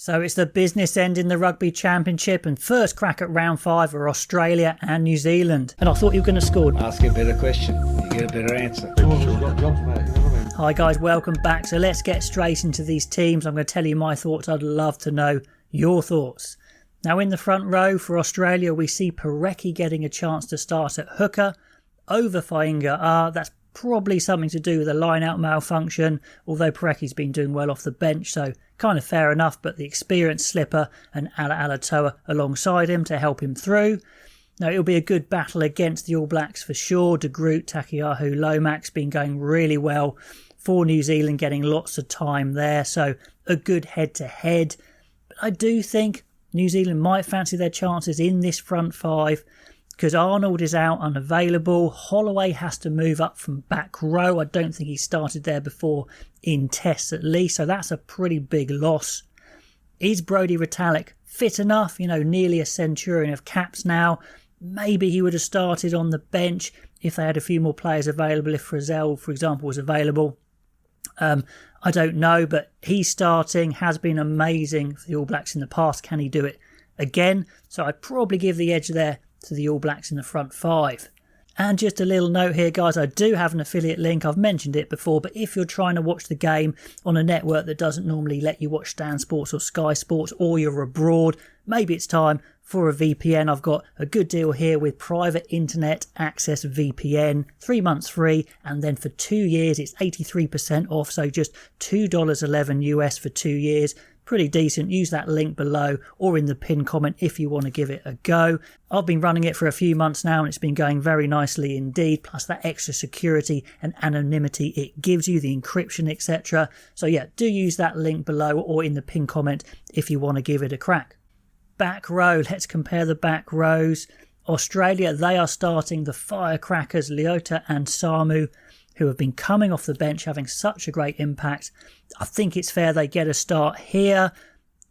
So it's the business end in the Rugby Championship, and first crack at round 5 are Australia and New Zealand. And I thought you were going to score. Ask a better question, you get a better answer. Hi guys, welcome back. So let's get straight into these teams. I'm going to tell you my thoughts. I'd love to know your thoughts. Now in the front row for Australia, we see Parecki getting a chance to start at hooker over Fainga'a. That's probably something to do with a line-out malfunction, although Parecki's been doing well off the bench, so kind of fair enough, but the experienced slipper and Ala Alatoa alongside him to help him through. Now it'll be a good battle against the All Blacks for sure. De Groot, Takiaho, Lomax been going really well for New Zealand, getting lots of time there, so a good head-to-head. But I do think New Zealand might fancy their chances in this front 5 because Arnold is out, unavailable. Holloway has to move up from back row. I don't think he started there before in tests at least, so that's a pretty big loss. Is Brodie Retallick fit enough? Nearly a centurion of caps now. Maybe he would have started on the bench if they had a few more players available, if Frizzell, for example, was available. I don't know, but he's starting, has been amazing for the All Blacks in the past. Can he do it again? So I'd probably give the edge there to the All Blacks in the front 5. And just a little note here, guys, I do have an affiliate link. I've mentioned it before, but if you're trying to watch the game on a network that doesn't normally let you watch Stan Sports or Sky Sports, or you're abroad, maybe it's time for a VPN. I've got a good deal here with Private Internet Access VPN, 3 months free, and then for 2 years it's 83% off, so just $2.11 US for 2 years. Pretty decent. Use that link below or in the pinned comment if you want to give it a go. I've been running it for a few months now and it's been going very nicely indeed, plus that extra security and anonymity it gives you, the encryption, etc. So yeah, do use that link below or in the pinned comment if you want to give it a crack. Back row, let's compare the back rows. Australia, they are starting the firecrackers Leota and Samu, who have been coming off the bench, having such a great impact. I think it's fair they get a start here.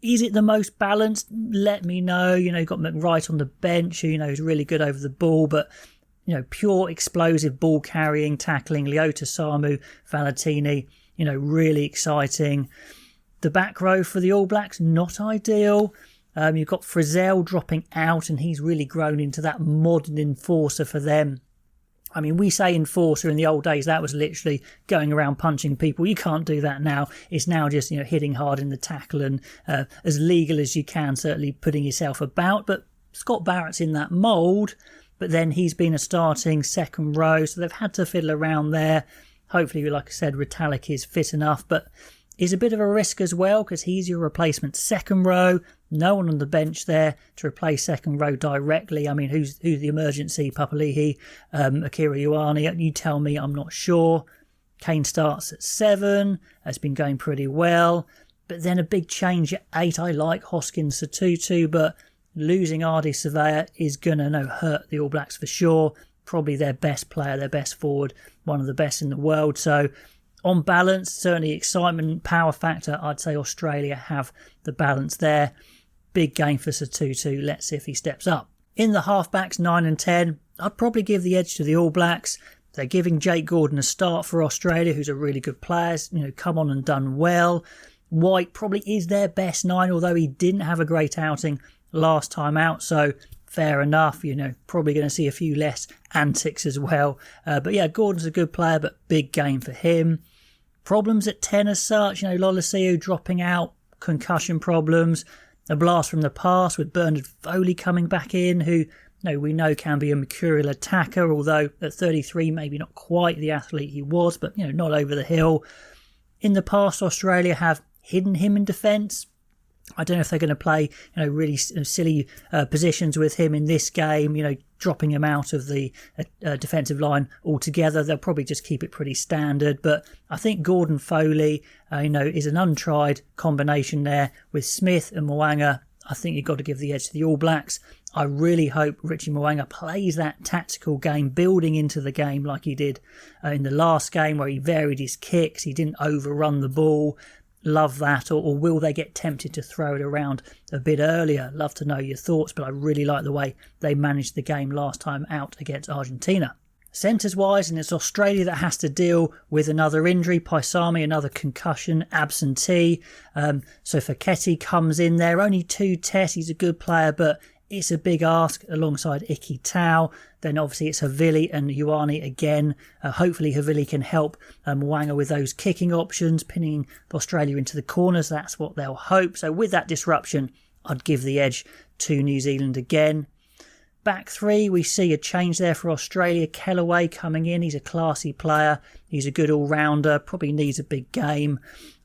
Is it the most balanced? Let me know. You've got McWright on the bench, who, is really good over the ball, but, pure explosive ball carrying, tackling, Leota, Samu, Valentini, really exciting. The back row for the All Blacks, not ideal. You've got Frizzell dropping out, and he's really grown into that modern enforcer for them. I mean, we say enforcer in the old days, that was literally going around punching people. You can't do that now. It's now just, hitting hard in the tackle and as legal as you can, certainly putting yourself about. But Scott Barrett's in that mould, but then he's been a starting second row, so they've had to fiddle around there. Hopefully, like I said, Retallick is fit enough, but is a bit of a risk as well because he's your replacement second row. No one on the bench there to replace second row directly. I mean, who's the emergency? Papali'i, Akira Ioane. You tell me, I'm not sure. Kane starts at 7. Has been going pretty well. But then a big change at 8. I like Hoskins Satutu, but losing Ardi Surveyor is going to hurt the All Blacks for sure. Probably their best player, their best forward, one of the best in the world. So on balance, certainly excitement, power factor, I'd say Australia have the balance there. Big game for Satutu. Let's see if he steps up. In the halfbacks, 9 and 10, I'd probably give the edge to the All Blacks. They're giving Jake Gordon a start for Australia, who's a really good player, come on and done well. White probably is their best 9, although he didn't have a great outing last time out, so fair enough. Probably going to see a few less antics as well. But yeah, Gordon's a good player, but big game for him. Problems at 10 as such, Lolesio dropping out, concussion problems, a blast from the past with Bernard Foley coming back in, who we know can be a mercurial attacker, although at 33 maybe not quite the athlete he was, but not over the hill. In the past, Australia have hidden him in defence. I don't know if they're going to play, really silly positions with him in this game, dropping him out of the defensive line altogether. They'll probably just keep it pretty standard. But I think Gordon Foley, is an untried combination there with Smith and Mo'unga. I think you've got to give the edge to the All Blacks. I really hope Richie Mo'unga plays that tactical game, building into the game like he did in the last game where he varied his kicks. He didn't overrun the ball. Love that, or will they get tempted to throw it around a bit earlier? Love to know your thoughts, but I really like the way they managed the game last time out against Argentina. Centres wise, and it's Australia that has to deal with another injury. Paisami, another concussion, absentee. So Fekete comes in there. Only 2 tests. He's a good player, but it's a big ask alongside Iki Tau. Then obviously it's Havili and Ioane again. Hopefully Havili can help Mwanga with those kicking options, pinning Australia into the corners. That's what they'll hope. So with that disruption, I'd give the edge to New Zealand again. Back 3, we see a change there for Australia. Kellaway coming in. He's a classy player. He's a good all-rounder. Probably needs a big game.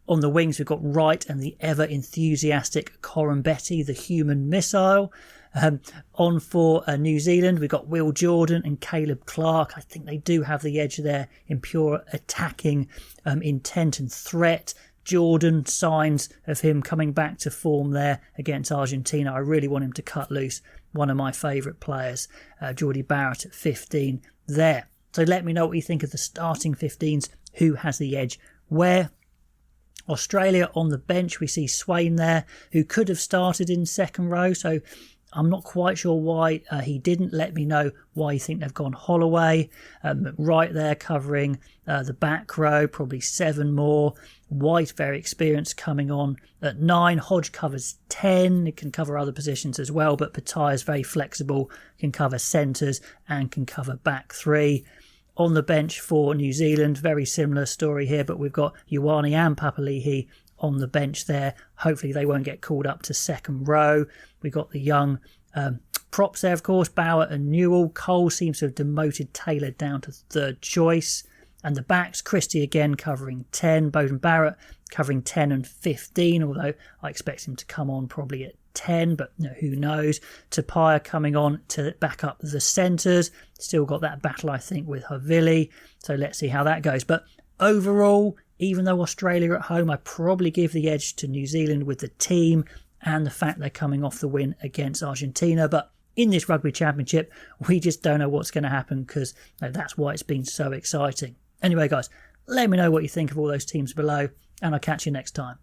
On the wings, we've got Wright and the ever-enthusiastic Corambetti, the human missile. On for New Zealand, we've got Will Jordan and Caleb Clark. I think they do have the edge there in pure attacking intent and threat. Jordan, signs of him coming back to form there against Argentina. I really want him to cut loose. One of my favourite players, Geordie Barrett at 15 there. So let me know what you think of the starting 15s. Who has the edge where? Australia on the bench, we see Swain there, who could have started in second row. So I'm not quite sure why he didn't. Let me know why you think they've gone Holloway. Right there covering the back row, probably 7 more. White, very experienced, coming on at 9. Hodge covers 10. It can cover other positions as well, but Pattaya is very flexible, can cover centres and can cover back 3. On the bench for New Zealand, very similar story here, but we've got Ioane and Papali'i on the bench there. Hopefully they won't get called up to second row. We've got the young props there, of course, Bauer and Newell. Cole seems to have demoted Taylor down to third choice. And the backs, Christie again covering 10, Beauden Barrett covering 10 and 15, although I expect him to come on probably at 10, but who knows. Tapia coming on to back up the centres. Still got that battle, I think, with Havili. So let's see how that goes. But overall, even though Australia are at home, I probably give the edge to New Zealand with the team and the fact they're coming off the win against Argentina. But in this Rugby Championship, we just don't know what's going to happen because that's why it's been so exciting. Anyway, guys, let me know what you think of all those teams below, and I'll catch you next time.